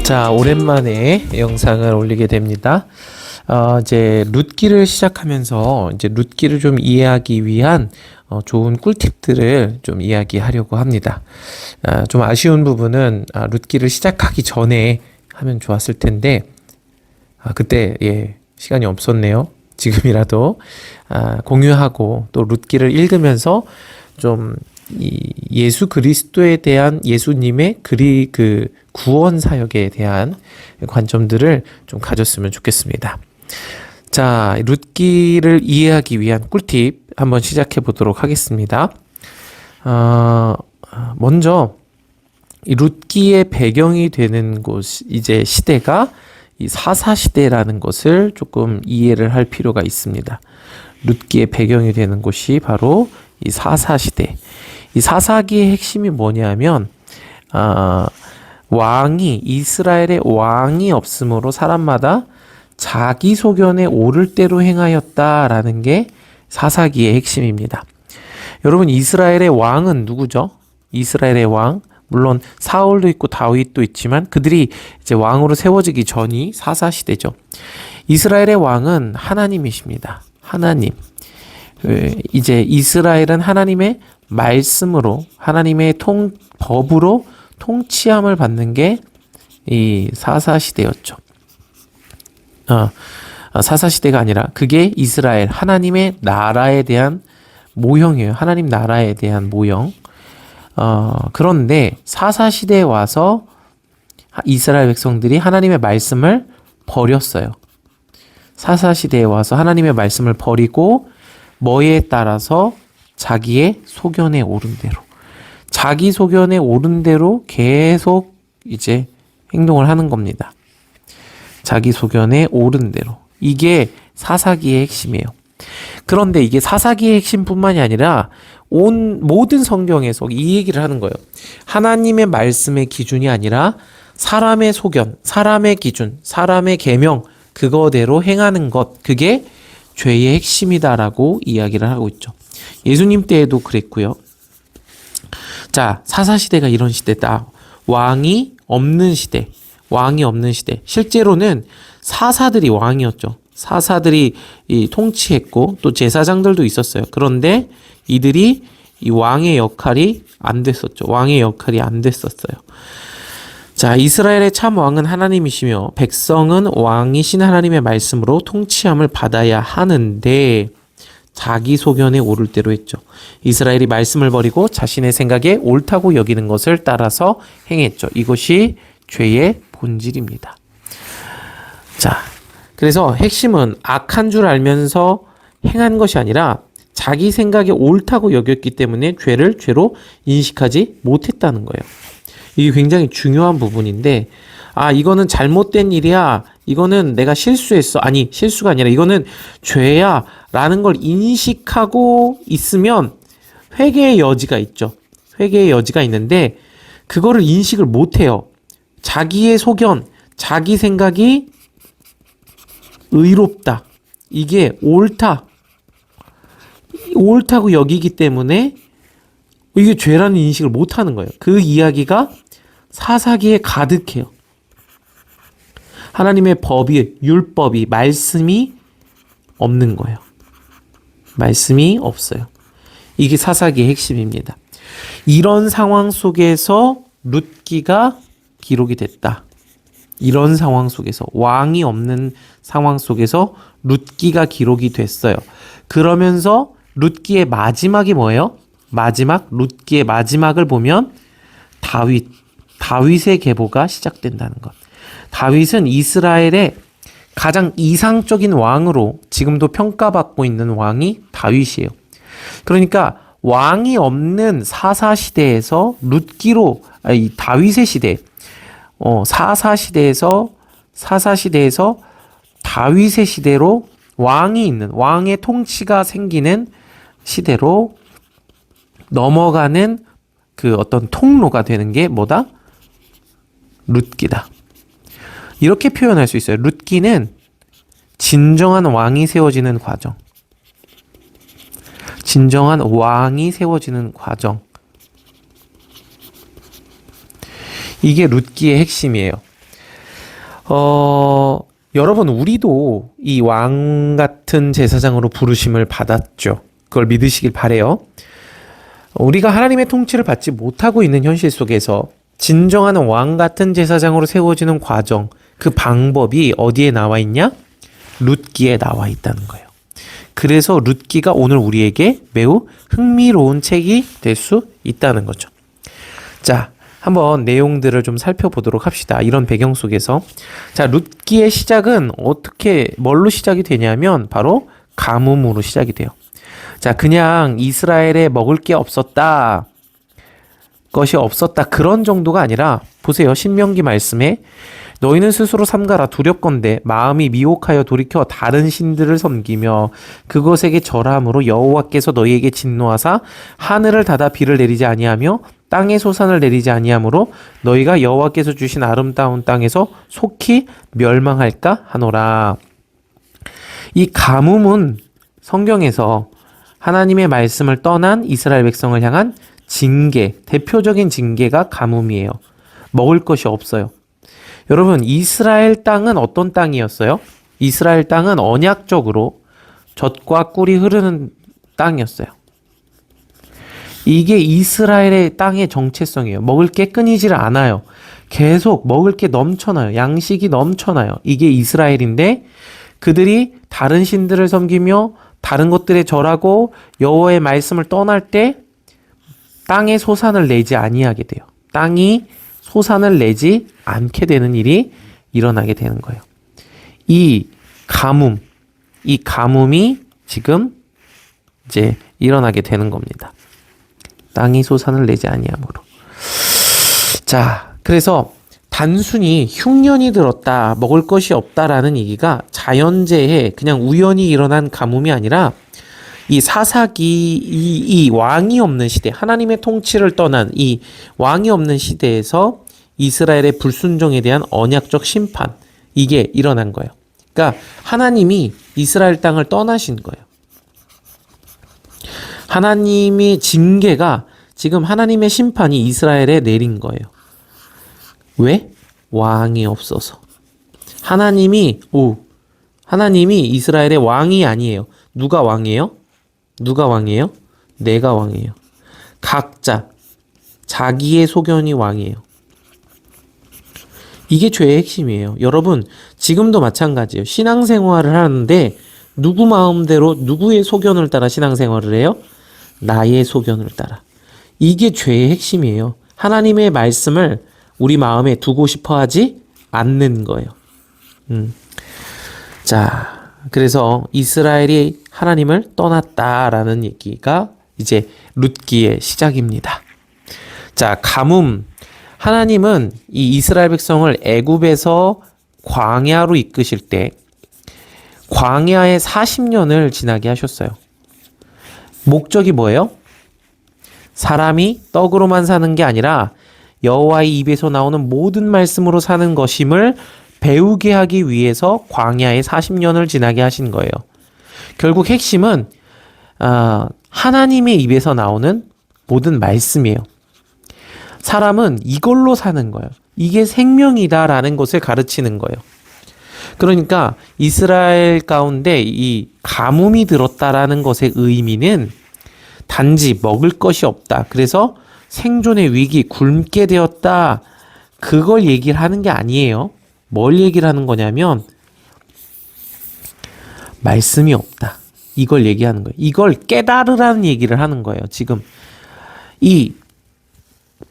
자, 오랜만에 영상을 올리게 됩니다. 이제 룻기를 시작하면서 이제 룻기를 좀 이해하기 위한 좋은 꿀팁들을 좀 이야기하려고 합니다. 좀 아쉬운 부분은 룻기를 시작하기 전에 하면 좋았을 텐데 그때 시간이 없었네요. 지금이라도 공유하고 또 룻기를 읽으면서 좀 이 예수 그리스도에 대한 예수님의 그 구원 사역에 대한 관점들을 좀 가졌으면 좋겠습니다. 자, 룻기를 이해하기 위한 꿀팁 한번 시작해 보도록 하겠습니다. 먼저 이 룻기의 배경이 되는 이제 시대가 이 사사시대라는 것을 조금 이해를 할 필요가 있습니다. 룻기의 배경이 되는 곳이 바로 이 사사시대. 이 사사기의 핵심이 뭐냐면 이스라엘의 왕이 없으므로 사람마다 자기 소견에 오를 대로 행하였다라는 게 사사기의 핵심입니다. 여러분, 이스라엘의 왕은 누구죠? 이스라엘의 왕, 물론 사울도 있고 다윗도 있지만 그들이 이제 왕으로 세워지기 전이 사사시대죠. 이스라엘의 왕은 하나님이십니다. 하나님. 이제 이스라엘은 하나님의 말씀으로, 하나님의 법으로 통치함을 받는 게 이 사사시대였죠. 사사시대가 아니라 그게 이스라엘, 하나님의 나라에 대한 모형이에요. 하나님 나라에 대한 모형. 그런데 사사시대에 와서 이스라엘 백성들이 하나님의 말씀을 버렸어요. 사사시대에 와서 하나님의 말씀을 버리고 뭐에 따라서 자기의 소견에 오른 대로, 자기 소견에 오른 대로 계속 이제 행동을 하는 겁니다. 자기 소견에 오른 대로. 이게 사사기의 핵심이에요. 그런데 이게 사사기의 핵심뿐만이 아니라 모든 성경에서 이 얘기를 하는 거예요. 하나님의 말씀의 기준이 아니라 사람의 소견, 사람의 기준, 사람의 계명, 그거대로 행하는 것, 그게 죄의 핵심이다라고 이야기를 하고 있죠. 예수님 때에도 그랬고요. 자, 사사시대가 이런 시대다. 왕이 없는 시대. 실제로는 사사들이 왕이었죠. 사사들이 통치했고 또 제사장들도 있었어요. 그런데 이들이 이 왕의 역할이 안 됐었죠. 자, 이스라엘의 참 왕은 하나님이시며 백성은 왕이신 하나님의 말씀으로 통치함을 받아야 하는데 자기 소견에 오를 대로 했죠. 이스라엘이 말씀을 버리고 자신의 생각에 옳다고 여기는 것을 따라서 행했죠. 이것이 죄의 본질입니다. 자, 그래서 핵심은 악한 줄 알면서 행한 것이 아니라 자기 생각에 옳다고 여겼기 때문에 죄를 죄로 인식하지 못했다는 거예요. 이게 굉장히 중요한 부분인데, 이거는 잘못된 일이야. 이거는 내가 실수했어. 아니, 실수가 아니라 이거는 죄야. 라는 걸 인식하고 있으면 회개의 여지가 있죠. 회개의 여지가 있는데, 그거를 인식을 못해요. 자기의 소견, 자기 생각이 의롭다. 이게 옳다고 여기기 때문에 이게 죄라는 인식을 못하는 거예요. 그 이야기가 사사기에 가득해요. 하나님의 법이, 율법이, 말씀이 없는 거예요. 말씀이 없어요. 이게 사사기의 핵심입니다. 이런 상황 속에서 룻기가 기록이 됐다. 이런 상황 속에서, 왕이 없는 상황 속에서 룻기가 기록이 됐어요. 그러면서 룻기의 마지막이 뭐예요? 룻기의 마지막을 보면 다윗의 계보가 시작된다는 것. 다윗은 이스라엘의 가장 이상적인 왕으로 지금도 평가받고 있는 왕이 다윗이에요. 그러니까 왕이 없는 사사시대에서 다윗의 시대, 사사시대에서 다윗의 시대로 왕의 통치가 생기는 시대로 넘어가는 그 어떤 통로가 되는 게 뭐다? 룻기다. 이렇게 표현할 수 있어요. 룻기는 진정한 왕이 세워지는 과정. 이게 룻기의 핵심이에요. 여러분, 우리도 이 왕 같은 제사장으로 부르심을 받았죠. 그걸 믿으시길 바래요. 우리가 하나님의 통치를 받지 못하고 있는 현실 속에서 진정한 왕 같은 제사장으로 세워지는 과정, 그 방법이 어디에 나와 있냐? 룻기에 나와 있다는 거예요. 그래서 룻기가 오늘 우리에게 매우 흥미로운 책이 될 수 있다는 거죠. 자, 한번 내용들을 좀 살펴보도록 합시다. 이런 배경 속에서. 자, 룻기의 시작은 뭘로 시작이 되냐면 바로 가뭄으로 시작이 돼요. 자, 그냥 이스라엘에 먹을 게 없었다, 것이 없었다, 그런 정도가 아니라, 보세요. 신명기 말씀에 너희는 스스로 삼가라. 두렵건대 마음이 미혹하여 돌이켜 다른 신들을 섬기며 그것에게 절함으로 여호와께서 너희에게 진노하사 하늘을 닫아 비를 내리지 아니하며 땅에 소산을 내리지 아니하므로 너희가 여호와께서 주신 아름다운 땅에서 속히 멸망할까 하노라. 이 가뭄은 성경에서 하나님의 말씀을 떠난 이스라엘 백성을 향한 징계, 대표적인 징계가 가뭄이에요. 먹을 것이 없어요. 여러분, 이스라엘 땅은 어떤 땅이었어요? 이스라엘 땅은 언약적으로 젖과 꿀이 흐르는 땅이었어요. 이게 이스라엘의 땅의 정체성이에요. 먹을 게 끊이질 않아요. 계속 먹을 게 넘쳐나요. 양식이 넘쳐나요. 이게 이스라엘인데, 그들이 다른 신들을 섬기며 다른 것들에 절하고 여호와의 말씀을 떠날 때 땅에 소산을 내지 아니하게 돼요. 땅이 소산을 내지 않게 되는 일이 일어나게 되는 거예요. 이 가뭄이 지금 이제 일어나게 되는 겁니다. 땅이 소산을 내지 아니하므로. 자, 그래서 단순히 흉년이 들었다, 먹을 것이 없다라는 얘기가 자연재해, 그냥 우연히 일어난 가뭄이 아니라 이 사사기, 이 왕이 없는 시대, 하나님의 통치를 떠난 이 왕이 없는 시대에서 이스라엘의 불순종에 대한 언약적 심판, 이게 일어난 거예요. 그러니까 하나님이 이스라엘 땅을 떠나신 거예요. 하나님의 징계가 지금 하나님의 심판이 이스라엘에 내린 거예요. 왜? 왕이 없어서. 하나님이 이스라엘의 왕이 아니에요. 누가 왕이에요? 누가 왕이에요? 내가 왕이에요. 각자 자기의 소견이 왕이에요. 이게 죄의 핵심이에요. 여러분, 지금도 마찬가지예요. 신앙생활을 하는데 누구 마음대로 누구의 소견을 따라 신앙생활을 해요? 나의 소견을 따라. 이게 죄의 핵심이에요. 하나님의 말씀을 우리 마음에 두고 싶어 하지 않는 거예요. 자, 그래서 이스라엘이 하나님을 떠났다라는 얘기가 이제 룻기의 시작입니다. 자, 가뭄. 하나님은 이 이스라엘 백성을 애굽에서 광야로 이끄실 때 광야에 40년을 지나게 하셨어요. 목적이 뭐예요? 사람이 떡으로만 사는 게 아니라 여호와의 입에서 나오는 모든 말씀으로 사는 것임을 배우게 하기 위해서 광야에 40년을 지나게 하신 거예요. 결국 핵심은 하나님의 입에서 나오는 모든 말씀이에요. 사람은 이걸로 사는 거예요. 이게 생명이다라는 것을 가르치는 거예요. 그러니까 이스라엘 가운데 이 가뭄이 들었다라는 것의 의미는 단지 먹을 것이 없다, 그래서 생존의 위기, 굶게 되었다, 그걸 얘기를 하는 게 아니에요. 뭘 얘기를 하는 거냐면 말씀이 없다, 이걸 얘기하는 거예요. 이걸 깨달으라는 얘기를 하는 거예요. 지금 이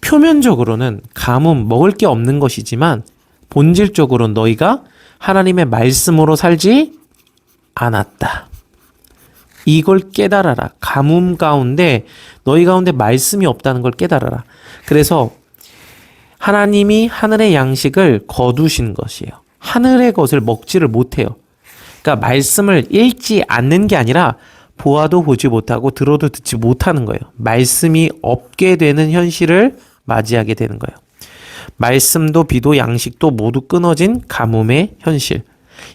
표면적으로는 가뭄, 먹을 게 없는 것이지만 본질적으로는 너희가 하나님의 말씀으로 살지 않았다, 이걸 깨달아라. 가뭄 가운데 너희 가운데 말씀이 없다는 걸 깨달아라. 그래서 하나님이 하늘의 양식을 거두신 것이에요. 하늘의 것을 먹지를 못해요. 그러니까 말씀을 읽지 않는 게 아니라 보아도 보지 못하고 들어도 듣지 못하는 거예요. 말씀이 없게 되는 현실을 맞이하게 되는 거예요. 말씀도 비도 양식도 모두 끊어진 가뭄의 현실.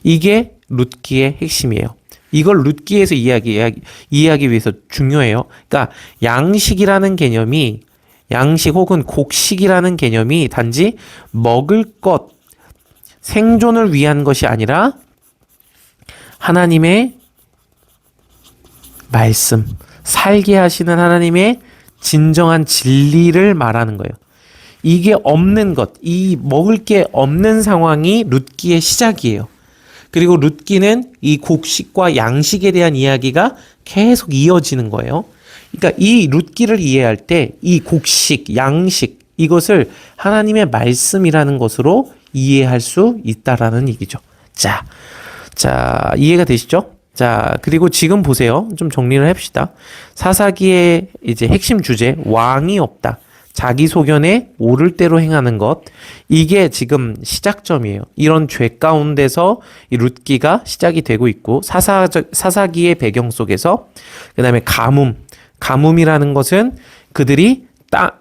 이게 룻기의 핵심이에요. 이걸 룻기에서 이해하기 위해서 중요해요. 그러니까 양식이라는 개념이, 양식 혹은 곡식이라는 개념이 단지 먹을 것, 생존을 위한 것이 아니라 하나님의 말씀, 살게 하시는 하나님의 진정한 진리를 말하는 거예요. 이게 없는 것, 이 먹을 게 없는 상황이 룻기의 시작이에요. 그리고 룻기는 이 곡식과 양식에 대한 이야기가 계속 이어지는 거예요. 그러니까 이 룻기를 이해할 때 이 곡식, 양식 이것을 하나님의 말씀이라는 것으로 이해할 수 있다라는 얘기죠. 자, 이해가 되시죠? 자, 그리고 지금 보세요. 좀 정리를 해봅시다. 사사기의 이제 핵심 주제, 왕이 없다. 자기 소견에 오를 대로 행하는 것. 이게 지금 시작점이에요. 이런 죄 가운데서 이 룻기가 시작이 되고 있고, 사사기의 배경 속에서, 그 다음에 가뭄이라는 것은 그들이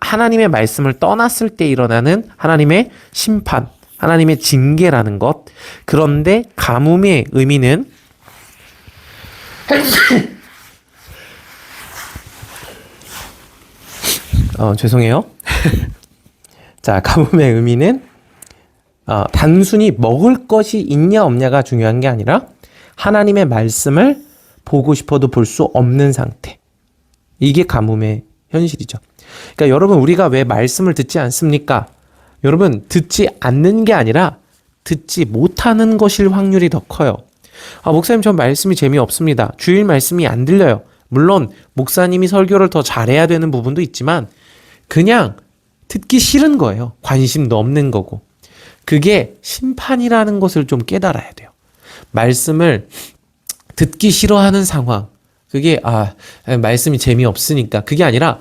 하나님의 말씀을 떠났을 때 일어나는 하나님의 심판, 하나님의 징계라는 것. 그런데 가뭄의 의미는 죄송해요. 자, 가뭄의 의미는 단순히 먹을 것이 있냐 없냐가 중요한 게 아니라 하나님의 말씀을 보고 싶어도 볼 수 없는 상태. 이게 가뭄의 현실이죠. 그러니까 여러분, 우리가 왜 말씀을 듣지 않습니까? 여러분, 듣지 않는 게 아니라 듣지 못하는 것일 확률이 더 커요. 목사님, 전 말씀이 재미없습니다. 주일 말씀이 안 들려요. 물론 목사님이 설교를 더 잘해야 되는 부분도 있지만 그냥 듣기 싫은 거예요. 관심도 없는 거고. 그게 심판이라는 것을 좀 깨달아야 돼요. 말씀을 듣기 싫어하는 상황. 그게 말씀이 재미없으니까. 그게 아니라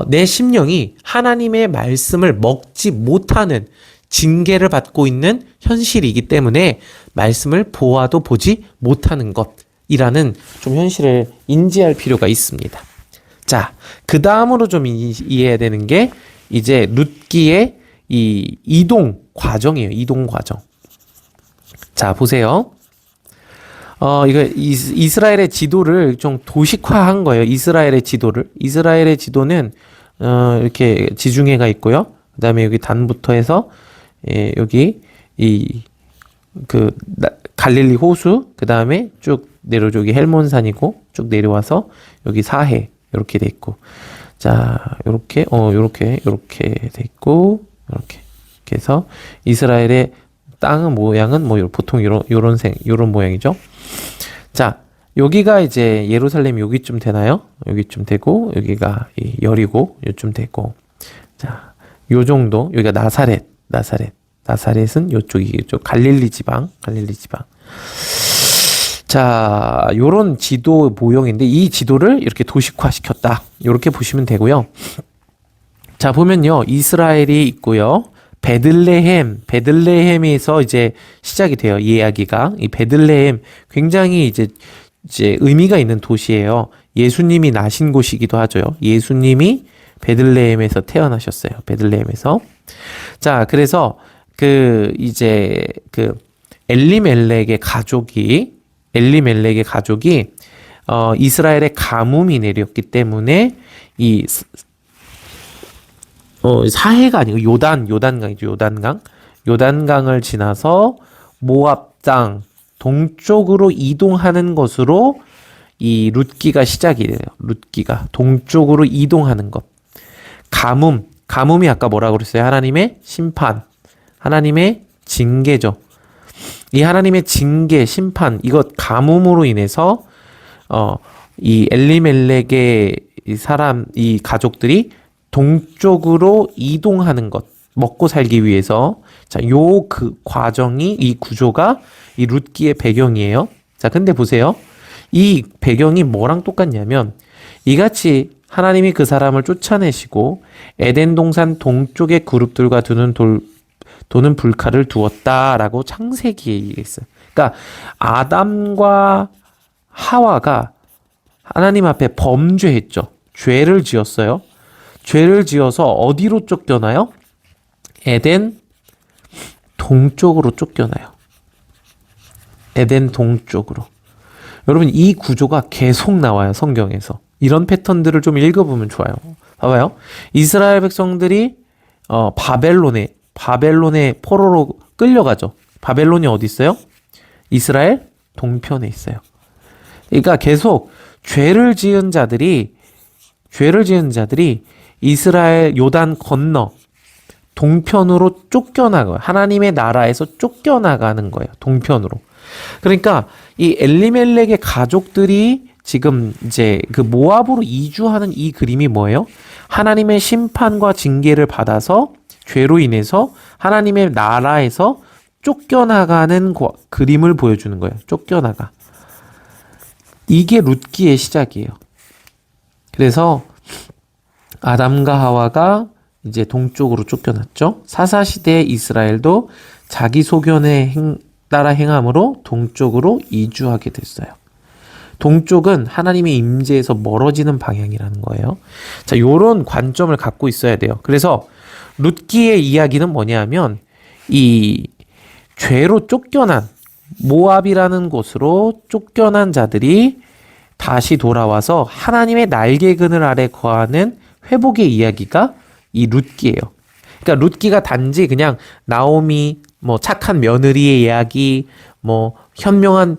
내 심령이 하나님의 말씀을 먹지 못하는 징계를 받고 있는 현실이기 때문에 말씀을 보아도 보지 못하는 것이라는 좀 현실을 인지할 필요가 있습니다. 자, 그 다음으로 좀 이해해야 되는 게 이제 룻기의 이 이동 과정이에요. 이동 과정. 자, 보세요. 이거 이스라엘의 지도를 좀 도식화한 거예요. 이스라엘의 지도는 이렇게 지중해가 있고요. 그다음에 여기 단부터 해서 여기 갈릴리 호수, 그다음에 쭉 여기 헬몬산이고 쭉 내려와서 여기 사해 이렇게 돼 있고. 자, 요렇게 돼 있고 이렇게 해서 이스라엘의 땅의 모양은 보통 요런 모양이죠. 자, 여기가 이제 예루살렘 여기쯤 되나요? 여기쯤 되고, 여기가 여리고 요쯤 되고. 자, 요 정도. 여기가 나사렛은 요쪽 갈릴리 지방. 자, 요런 지도 모형인데 이 지도를 이렇게 도식화시켰다. 요렇게 보시면 되고요. 자, 보면요. 이스라엘이 있고요. 베들레헴에서 이제 시작이 돼요. 이 이야기가. 이 베들레헴 굉장히 이제 의미가 있는 도시예요. 예수님이 나신 곳이기도 하죠. 예수님이 베들레헴에서 태어나셨어요. 베들레헴에서. 자, 그래서 엘리멜렉의 가족이 이스라엘에 가뭄이 내렸기 때문에 사해가 아니고 요단강이죠. 요단강을 지나서 모압 땅 동쪽으로 이동하는 것으로 이 룻기가 시작이 돼요. 룻기가 동쪽으로 이동하는 것. 가뭄이 아까 뭐라고 그랬어요? 하나님의 심판, 하나님의 징계죠. 이 하나님의 징계, 심판, 이것 가뭄으로 인해서 이 엘리멜렉의 이 가족들이 동쪽으로 이동하는 것, 먹고 살기 위해서. 자, 과정이, 이 구조가 이 룻기의 배경이에요. 자, 근데 보세요. 이 배경이 뭐랑 똑같냐면 이같이 하나님이 그 사람을 쫓아내시고 에덴 동산 동쪽의 그룹들과 도는 불칼을 두었다라고 창세기에 얘기했어요. 그러니까 아담과 하와가 하나님 앞에 범죄했죠. 죄를 지었어요. 죄를 지어서 어디로 쫓겨나요? 에덴 동쪽으로 쫓겨나요. 에덴 동쪽으로. 여러분, 이 구조가 계속 나와요. 성경에서. 이런 패턴들을 좀 읽어보면 좋아요. 봐봐요. 이스라엘 백성들이 바벨론에 바벨론의 포로로 끌려가죠. 바벨론이 어디 있어요? 이스라엘 동편에 있어요. 그러니까 계속 죄를 지은 자들이 이스라엘 요단 건너 동편으로 쫓겨나가요. 하나님의 나라에서 쫓겨나가는 거예요. 동편으로. 그러니까 이 엘리멜렉의 가족들이 지금 이제 그 모압으로 이주하는 이 그림이 뭐예요? 하나님의 심판과 징계를 받아서 죄로 인해서 하나님의 나라에서 쫓겨나가는 그림을 보여주는 거예요. 쫓겨나가. 이게 룻기의 시작이에요. 그래서 아담과 하와가 이제 동쪽으로 쫓겨났죠. 사사시대의 이스라엘도 자기 소견에 따라 행함으로 동쪽으로 이주하게 됐어요. 동쪽은 하나님의 임재에서 멀어지는 방향이라는 거예요. 자, 요런 관점을 갖고 있어야 돼요. 그래서 룻기의 이야기는 뭐냐면 이 죄로 쫓겨난 모압이라는 곳으로 쫓겨난 자들이 다시 돌아와서 하나님의 날개 그늘 아래 거하는 회복의 이야기가 이 룻기예요. 그러니까 룻기가 단지 그냥 나오미 뭐 착한 며느리의 이야기, 뭐 현명한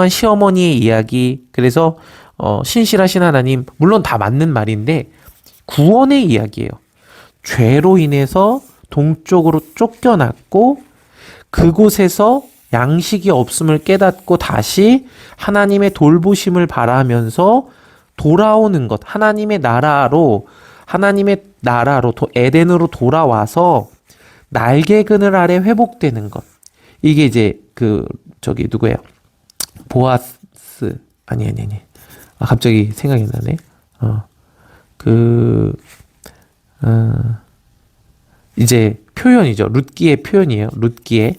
시어머니의 이야기, 그래서 신실하신 하나님, 물론 다 맞는 말인데 구원의 이야기예요. 죄로 인해서 동쪽으로 쫓겨났고 그곳에서 양식이 없음을 깨닫고 다시 하나님의 돌보심을 바라면서 돌아오는 것, 하나님의 나라로 에덴으로 돌아와서 날개 그늘 아래 회복되는 것. 이게 이제 누구예요? 보아스 아니. 아, 갑자기 생각이 나네. 이제 표현이죠. 룻기의 표현이에요. 룻기의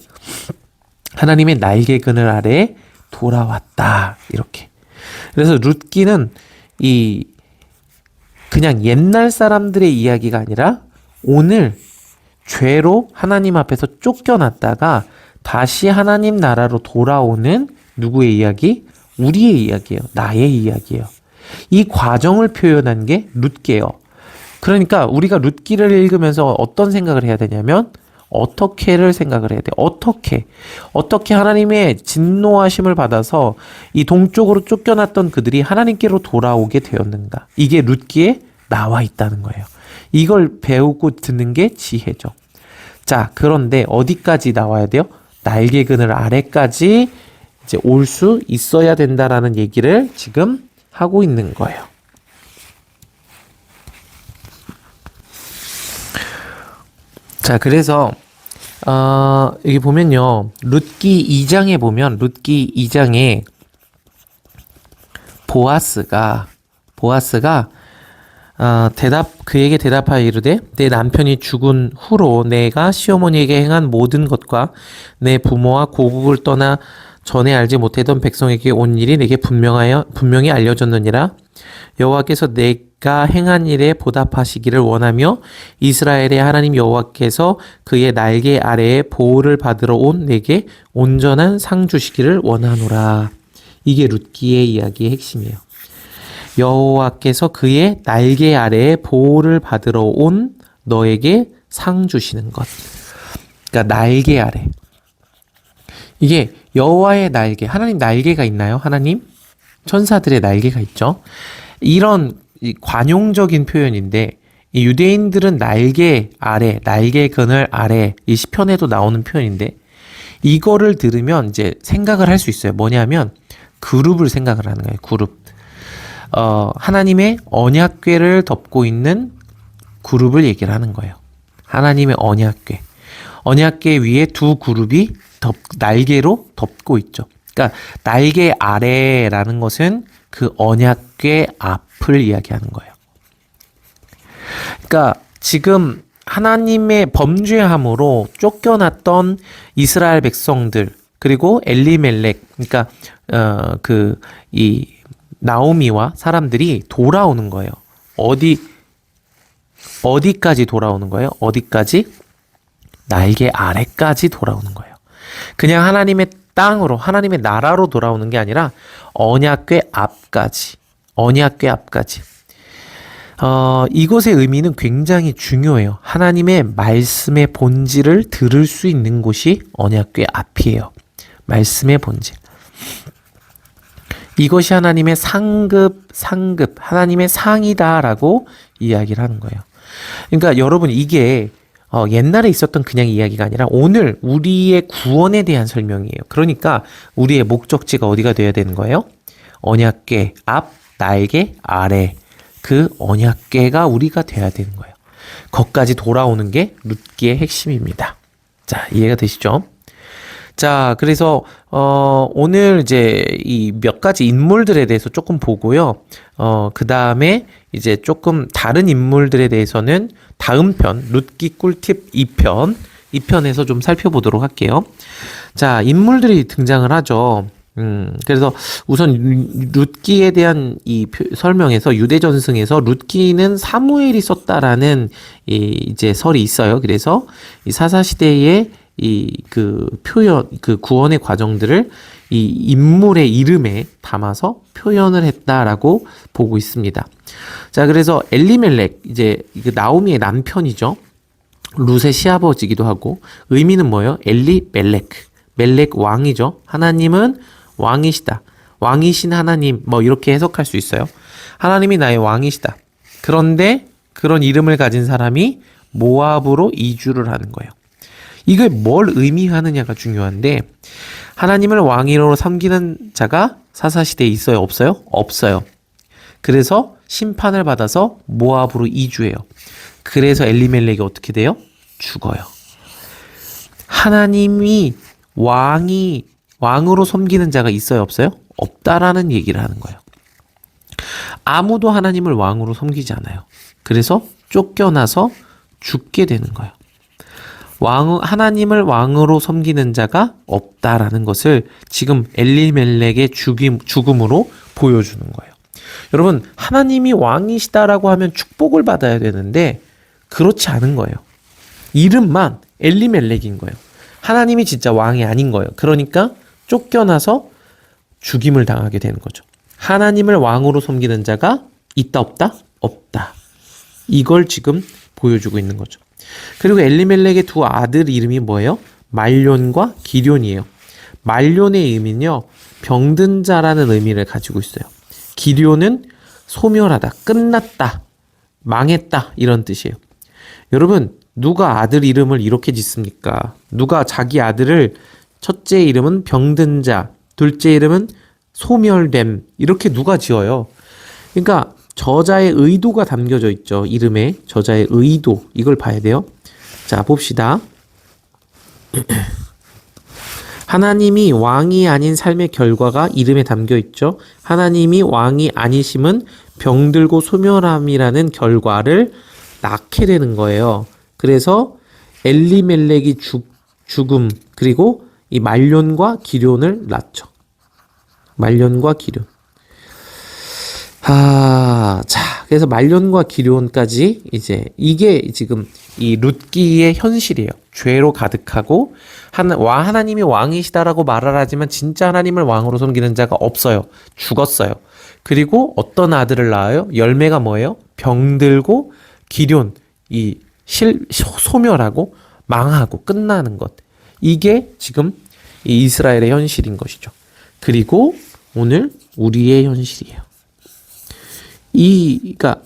하나님의 날개 그늘 아래 돌아왔다. 이렇게. 그래서 룻기는 그냥 옛날 사람들의 이야기가 아니라 오늘 죄로 하나님 앞에서 쫓겨났다가 다시 하나님 나라로 돌아오는 누구의 이야기? 우리의 이야기예요. 나의 이야기예요. 이 과정을 표현한 게 룻기예요. 그러니까 우리가 룻기를 읽으면서 어떤 생각을 해야 되냐면 어떻게를 생각을 해야 돼요. 어떻게 하나님의 진노하심을 받아서 이 동쪽으로 쫓겨났던 그들이 하나님께로 돌아오게 되었는가. 이게 룻기에 나와 있다는 거예요. 이걸 배우고 듣는 게 지혜죠. 자, 그런데 어디까지 나와야 돼요? 날개 그늘 아래까지 이제 올 수 있어야 된다라는 얘기를 지금 하고 있는 거예요. 자, 그래서 여기 보면요. 룻기 2장에 보아스가 그에게 대답하여 이르되 내 남편이 죽은 후로 내가 시어머니에게 행한 모든 것과 내 부모와 고국을 떠나 전에 알지 못하던 백성에게 온 일이 내게 분명히 알려졌느니라. 여호와께서 내가 행한 일에 보답하시기를 원하며 이스라엘의 하나님 여호와께서 그의 날개 아래에 보호를 받으러 온 내게 온전한 상 주시기를 원하노라. 이게 룻기의 이야기의 핵심이에요. 여호와께서 그의 날개 아래에 보호를 받으러 온 너에게 상 주시는 것. 그러니까 날개 아래. 이게 여호와의 날개, 하나님 날개가 있나요? 하나님? 천사들의 날개가 있죠. 이런 관용적인 표현인데 이 유대인들은 날개 아래, 날개 그늘 아래, 이 시편에도 나오는 표현인데 이거를 들으면 이제 생각을 할 수 있어요. 뭐냐면 그룹을 생각을 하는 거예요. 그룹. 하나님의 언약궤를 덮고 있는 그룹을 얘기를 하는 거예요. 하나님의 언약궤. 언약궤 위에 두 그룹이 날개로 덮고 있죠. 그러니까 날개 아래라는 것은 그 언약궤 앞을 이야기하는 거예요. 그러니까 지금 하나님의 범죄함으로 쫓겨났던 이스라엘 백성들 그리고 엘리멜렉 그러니까 이 나오미와 사람들이 돌아오는 거예요. 어디까지 돌아오는 거예요? 어디까지? 날개 아래까지 돌아오는 거예요. 그냥 하나님의 땅으로 하나님의 나라로 돌아오는 게 아니라 언약궤 앞까지. 이것의 의미는 굉장히 중요해요. 하나님의 말씀의 본질을 들을 수 있는 곳이 언약궤 앞이에요. 말씀의 본질. 이것이 하나님의 상급, 하나님의 상이다라고 이야기를 하는 거예요. 그러니까 여러분 이게 옛날에 있었던 그냥 이야기가 아니라 오늘 우리의 구원에 대한 설명이에요. 그러니까 우리의 목적지가 어디가 되어야 되는 거예요? 언약궤 앞, 날개 아래. 그 언약궤가 우리가 돼야 되는 거예요. 거기까지 돌아오는 게 룻기의 핵심입니다. 자, 이해가 되시죠? 자, 그래서 오늘 이제 이 몇 가지 인물들에 대해서 조금 보고요. 그 다음에 이제 조금 다른 인물들에 대해서는 다음 편 룻기 꿀팁 2편에서 좀 살펴보도록 할게요. 자, 인물들이 등장을 하죠. 그래서 우선 룻기에 대한 이 설명에서 유대 전승에서 룻기는 사무엘이 썼다라는 이제 설이 있어요. 그래서 이 사사 시대의 이 그 표현, 그 구원의 과정들을 이 인물의 이름에 담아서 표현을 했다라고 보고 있습니다. 자, 그래서 엘리멜렉, 이제 그 나오미의 남편이죠. 룻의 시아버지기도 하고, 의미는 뭐예요? 엘리멜렉, 멜렉 왕이죠. 하나님은 왕이시다. 왕이신 하나님, 뭐 이렇게 해석할 수 있어요. 하나님이 나의 왕이시다. 그런데 그런 이름을 가진 사람이 모압으로 이주를 하는 거예요. 이게 뭘 의미하느냐가 중요한데, 하나님을 왕으로 섬기는 자가 사사시대에 있어요? 없어요? 없어요. 그래서 심판을 받아서 모압으로 이주해요. 그래서 엘리멜렉이 어떻게 돼요? 죽어요. 하나님이 왕으로 섬기는 자가 있어요? 없어요? 없다라는 얘기를 하는 거예요. 아무도 하나님을 왕으로 섬기지 않아요. 그래서 쫓겨나서 죽게 되는 거예요. 하나님을 왕으로 섬기는 자가 없다라는 것을 지금 엘리멜렉의 죽음으로 보여주는 거예요. 여러분, 하나님이 왕이시다라고 하면 축복을 받아야 되는데 그렇지 않은 거예요. 이름만 엘리멜렉인 거예요. 하나님이 진짜 왕이 아닌 거예요. 그러니까 쫓겨나서 죽임을 당하게 되는 거죠. 하나님을 왕으로 섬기는 자가 있다 없다? 없다. 이걸 지금 보여주고 있는 거죠. 그리고 엘리멜렉의 두 아들 이름이 뭐예요? 말론과 기럨이에요. 말론의 의미는요, 병든 자라는 의미를 가지고 있어요. 기럨은 소멸하다, 끝났다, 망했다 이런 뜻이에요. 여러분, 누가 아들 이름을 이렇게 짓습니까? 누가 자기 아들을 첫째 이름은 병든 자, 둘째 이름은 소멸됨 이렇게 누가 지어요? 그러니까 저자의 의도가 담겨져 있죠. 이름에 저자의 의도, 이걸 봐야 돼요. 자, 봅시다. 하나님이 왕이 아닌 삶의 결과가 이름에 담겨 있죠. 하나님이 왕이 아니심은 병들고 소멸함이라는 결과를 낳게 되는 거예요. 그래서 엘리멜렉이 죽음, 그리고 이 말론과 기럨을 낳죠. 말론과 기럨. 자, 그래서 말론과 기럨까지 이제 이게 지금 이 룻기의 현실이에요. 죄로 가득하고 하나님이 왕이시다라고 말을 하지만 진짜 하나님을 왕으로 섬기는 자가 없어요. 죽었어요. 그리고 어떤 아들을 낳아요? 열매가 뭐예요? 병들고 기럨, 소멸하고 망하고 끝나는 것. 이게 지금 이 이스라엘의 현실인 것이죠. 그리고 오늘 우리의 현실이에요. 그러니까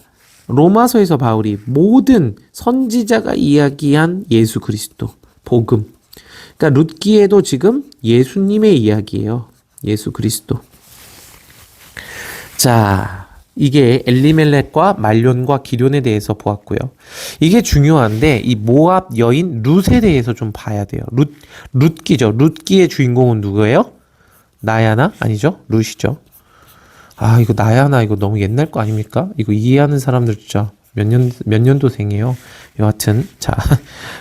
로마서에서 바울이 모든 선지자가 이야기한 예수 그리스도, 복음. 그러니까 룻기에도 지금 예수님의 이야기예요. 예수 그리스도. 자, 이게 엘리멜렉과 말론과 기럨에 대해서 보았고요. 이게 중요한데 이 모압 여인 룻에 대해서 좀 봐야 돼요. 룻기죠. 룻기의 주인공은 누구예요? 나야나? 아니죠? 룻이죠. 이거 나야나 이거 너무 옛날 거 아닙니까? 이거 이해하는 사람들 진짜 몇 년도생이에요. 여하튼 자,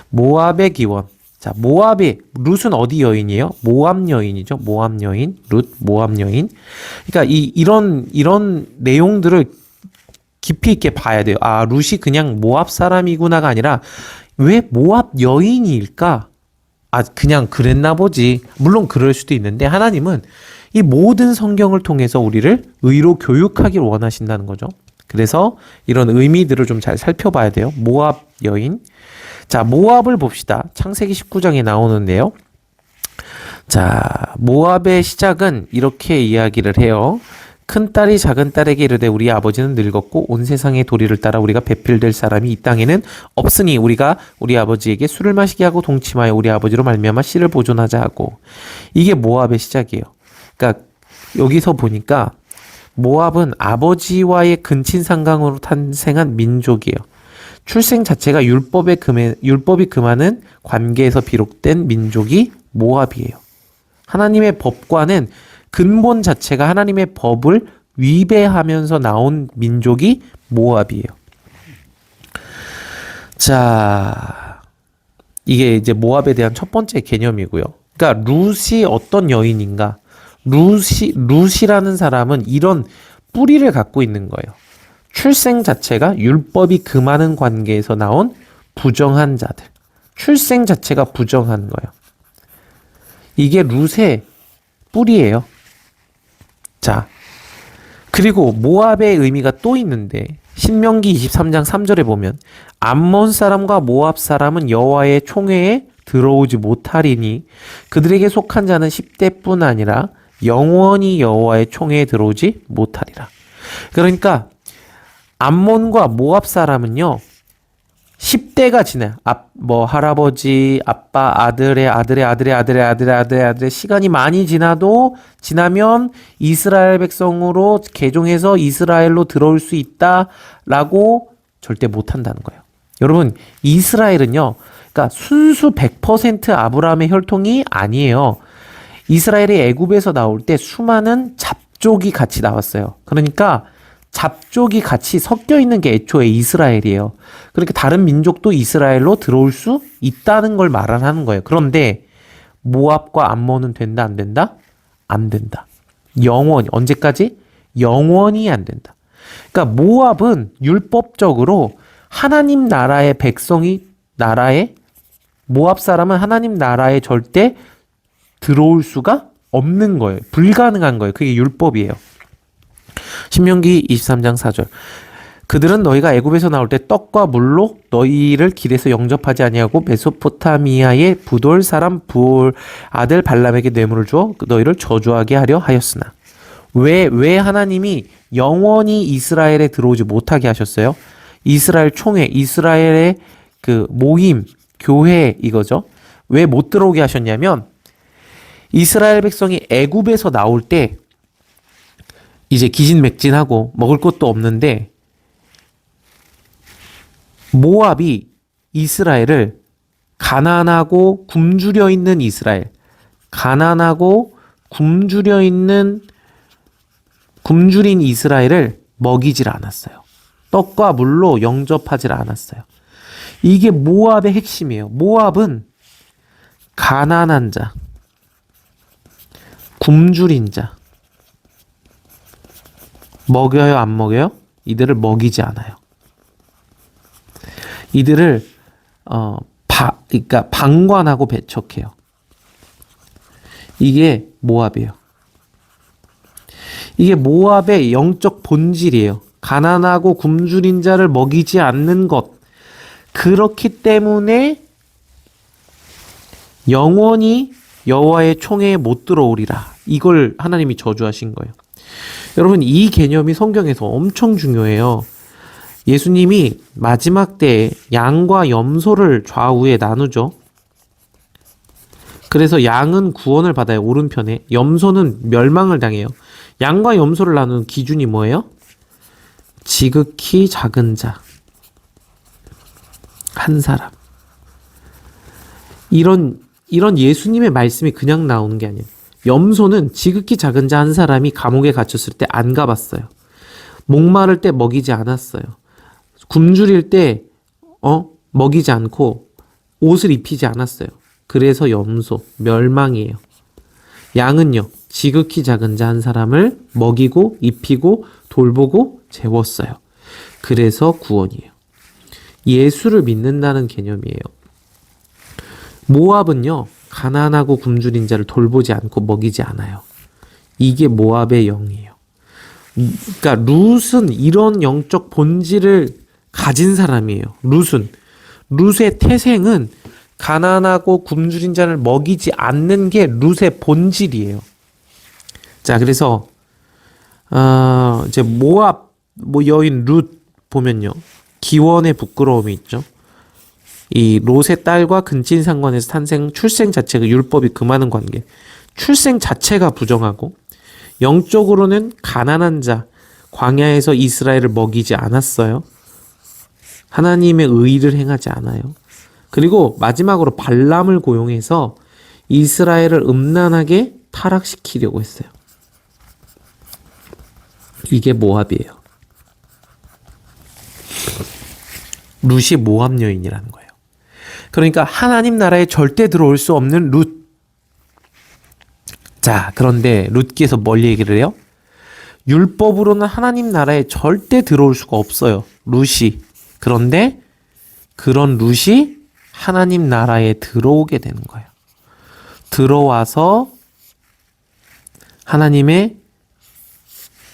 모압의 기원. 자, 룻은 어디 여인이에요? 모압 여인이죠. 모압 여인, 룻 모압 여인. 그러니까 이런 내용들을 깊이 있게 봐야 돼요. 룻이 그냥 모압 사람이구나가 아니라 왜 모압 여인일까? 그냥 그랬나 보지. 물론 그럴 수도 있는데 하나님은 이 모든 성경을 통해서 우리를 의로 교육하길 원하신다는 거죠. 그래서 이런 의미들을 좀 잘 살펴봐야 돼요. 모압 여인. 자, 모압을 봅시다. 창세기 19장에 나오는데요. 자, 모압의 시작은 이렇게 이야기를 해요. 큰딸이 작은딸에게 이르되 우리 아버지는 늙었고 온 세상의 도리를 따라 우리가 배필될 사람이 이 땅에는 없으니 우리가 우리 아버지에게 술을 마시게 하고 동침하여 우리 아버지로 말미암아 씨를 보존하자 하고. 이게 모압의 시작이에요. 그러니까 여기서 보니까 모압은 아버지와의 근친상간으로 탄생한 민족이에요. 출생 자체가 율법이 금하는 관계에서 비롯된 민족이 모압이에요. 하나님의 법과는 근본 자체가 하나님의 법을 위배하면서 나온 민족이 모압이에요. 자, 이게 이제 모압에 대한 첫 번째 개념이고요. 그러니까 룻이 어떤 여인인가? 룻이라는 사람은 이런 뿌리를 갖고 있는 거예요. 출생 자체가 율법이 금하는 관계에서 나온 부정한 자들. 출생 자체가 부정한 거예요. 이게 룻의 뿌리예요. 자, 그리고 모압의 의미가 또 있는데 신명기 23장 3절에 보면 암몬 사람과 모압 사람은 여호와의 총회에 들어오지 못하리니 그들에게 속한 자는 10대뿐 아니라 영원히 여호와의 총회에 들어오지 못하리라. 그러니까 암몬과 모압 사람은요, 10대가 지나요. 할아버지, 아빠, 아들의 시간이 많이 지나면 이스라엘 백성으로 개종해서 이스라엘로 들어올 수 있다라고 절대 못한다는 거예요. 여러분, 이스라엘은요, 그러니까 순수 100% 아브라함의 혈통이 아니에요. 이스라엘이 애굽에서 나올 때 수많은 잡족이 같이 나왔어요. 그러니까 잡족이 같이 섞여 있는 게 애초에 이스라엘이에요. 그러니까 다른 민족도 이스라엘로 들어올 수 있다는 걸 말하는 거예요. 그런데 모압과 암몬은 된다, 안 된다? 안 된다. 영원히. 언제까지? 영원히 안 된다. 그러니까 모압은 율법적으로 하나님 나라의 모압 사람은 하나님 나라에 절대 들어올 수가 없는 거예요. 불가능한 거예요. 그게 율법이에요. 신명기 23장 4절. 그들은 너희가 애굽에서 나올 때 떡과 물로 너희를 길에서 영접하지 아니하고 메소포타미아의 부돌 사람 부올 아들 발람에게 뇌물을 주어 너희를 저주하게 하려 하였으나. 왜 하나님이 영원히 이스라엘에 들어오지 못하게 하셨어요? 이스라엘 총회, 이스라엘의 그 모임, 교회 이거죠. 왜 못 들어오게 하셨냐면 이스라엘 백성이 애굽에서 나올 때 이제 기진맥진하고 먹을 것도 없는데 모압이 이스라엘을 가난하고 굶주려 있는 굶주린 이스라엘을 먹이질 않았어요. 떡과 물로 영접하질 않았어요. 이게 모압의 핵심이에요. 모압은 가난한 자, 굶주린 자. 먹여요, 안 먹여요? 이들을 먹이지 않아요. 이들을 그러니까 방관하고 배척해요. 이게 모압이에요. 이게 모압의 영적 본질이에요. 가난하고 굶주린 자를 먹이지 않는 것. 그렇기 때문에 영원히 여호와의 총회에 못 들어오리라. 이걸 하나님이 저주하신 거예요. 여러분, 이 개념이 성경에서 엄청 중요해요. 예수님이 마지막 때에 양과 염소를 좌우에 나누죠. 그래서 양은 구원을 받아요. 오른편에. 염소는 멸망을 당해요. 양과 염소를 나누는 기준이 뭐예요? 지극히 작은 자. 한 사람. 이런 예수님의 말씀이 그냥 나오는 게 아니에요. 염소는 지극히 작은 자 한 사람이 감옥에 갇혔을 때 안 가봤어요. 목마를 때 먹이지 않았어요. 굶주릴 때 먹이지 않고 옷을 입히지 않았어요. 그래서 염소, 멸망이에요. 양은요, 지극히 작은 자 한 사람을 먹이고 입히고 돌보고 재웠어요. 그래서 구원이에요. 예수를 믿는다는 개념이에요. 모압은요, 가난하고 굶주린 자를 돌보지 않고 먹이지 않아요. 이게 모압의 영이에요. 그러니까 룻은 이런 영적 본질을 가진 사람이에요. 룻의 태생은 가난하고 굶주린 자를 먹이지 않는 게 룻의 본질이에요. 자, 그래서 이제 모압 여인 룻 보면요, 기원의 부끄러움이 있죠. 이 롯의 딸과 근친 상관에서 탄생 출생 자체가 율법이 금하는 관계. 출생 자체가 부정하고 영적으로는 가난한 자, 광야에서 이스라엘을 먹이지 않았어요. 하나님의 의를 행하지 않아요. 그리고 마지막으로 발람을 고용해서 이스라엘을 음란하게 타락시키려고 했어요. 이게 모압이에요. 룻이 모압 여인이라는 거예요. 그러니까 하나님 나라에 절대 들어올 수 없는 룻. 자, 그런데 룻기에서 뭘 얘기를 해요? 율법으로는 하나님 나라에 절대 들어올 수가 없어요, 룻이. 그런데 그런 룻이 하나님 나라에 들어오게 되는 거예요. 들어와서 하나님의,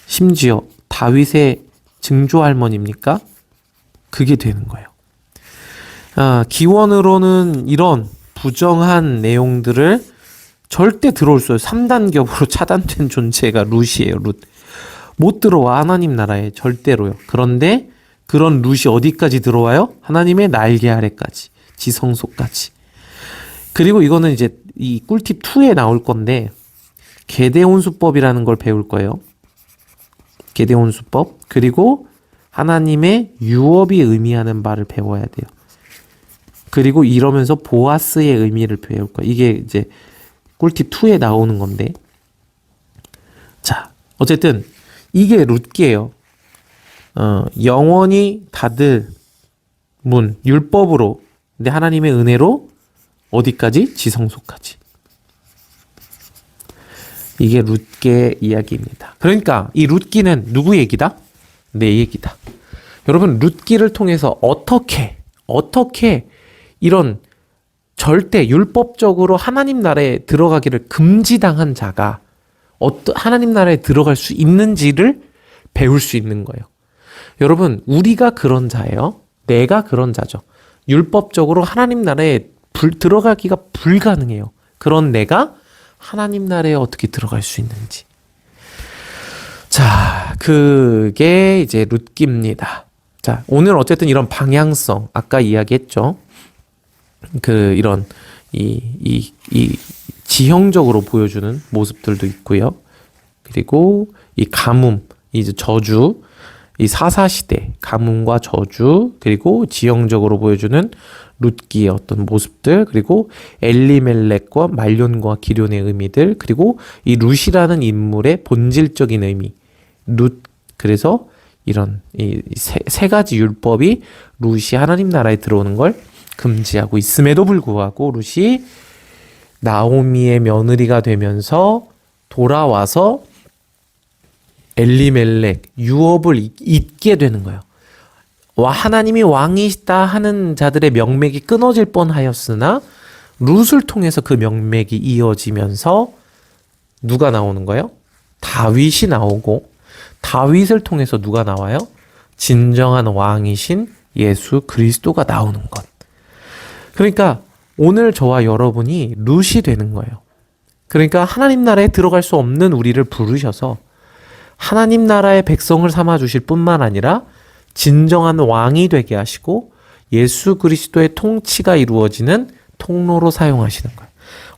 심지어 다윗의 증조할머니입니까? 그게 되는 거예요. 기원으로는 이런 부정한 내용들을 절대 들어올 수 없어요. 3단계로 차단된 존재가 룻이에요. 룻. 못 들어와, 하나님 나라에 절대로요. 그런데 그런 룻이 어디까지 들어와요? 하나님의 날개 아래까지, 지성소까지. 그리고 이거는 이제 이 꿀팁 2에 나올 건데, 게데온 수법이라는 걸 배울 거예요. 게데온 수법. 그리고 하나님의 유업이 의미하는 바를 배워야 돼요. 그리고 이러면서 보아스의 의미를 배울 거예요. 이게 이제 꿀팁 2에 나오는 건데, 자, 어쨌든 이게 룻기예요. 영원히 닫을 문, 율법으로, 근데 하나님의 은혜로 어디까지? 지성소까지. 이게 룻기의 이야기입니다. 그러니까 이 룻기는 누구 얘기다? 내 얘기다. 여러분, 룻기를 통해서 어떻게 이런 절대 율법적으로 하나님 나라에 들어가기를 금지당한 자가 하나님 나라에 들어갈 수 있는지를 배울 수 있는 거예요. 여러분, 우리가 그런 자예요. 내가 그런 자죠. 율법적으로 하나님 나라에 들어가기가 불가능해요. 그런 내가 하나님 나라에 어떻게 들어갈 수 있는지. 자, 그게 이제 룻기입니다. 자, 오늘 어쨌든 이런 방향성, 아까 이야기했죠. 이런 이 지형적으로 보여주는 모습들도 있고요. 그리고 이 가뭄, 이제 저주, 이 사사시대, 가뭄과 저주, 그리고 지형적으로 보여주는 룻기의 어떤 모습들, 그리고 엘리멜렉과 말론과 기럐의 의미들, 그리고 이 룻이라는 인물의 본질적인 의미, 룻. 그래서 이런 이 세 가지 율법이 룻이 하나님 나라에 들어오는 걸 금지하고 있음에도 불구하고 룻이 나오미의 며느리가 되면서 돌아와서 엘리멜렉, 유업을 잇게 되는 거예요. 하나님이 왕이시다 하는 자들의 명맥이 끊어질 뻔하였으나 룻을 통해서 그 명맥이 이어지면서 누가 나오는 거예요? 다윗이 나오고, 다윗을 통해서 누가 나와요? 진정한 왕이신 예수 그리스도가 나오는 것. 그러니까 오늘 저와 여러분이 룻이 되는 거예요. 그러니까 하나님 나라에 들어갈 수 없는 우리를 부르셔서 하나님 나라의 백성을 삼아 주실 뿐만 아니라 진정한 왕이 되게 하시고 예수 그리스도의 통치가 이루어지는 통로로 사용하시는 거예요.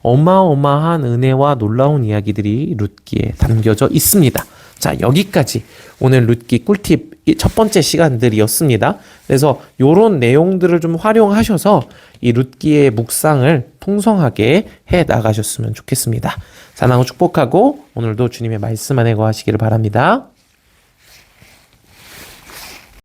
어마어마한 은혜와 놀라운 이야기들이 룻기에 담겨져 있습니다. 자, 여기까지 오늘 룻기 꿀팁 첫 번째 시간들이었습니다. 그래서 이런 내용들을 좀 활용하셔서 이 룻기의 묵상을 풍성하게 해 나가셨으면 좋겠습니다. 사랑하고 축복하고 오늘도 주님의 말씀 안에 거하시기를 바랍니다.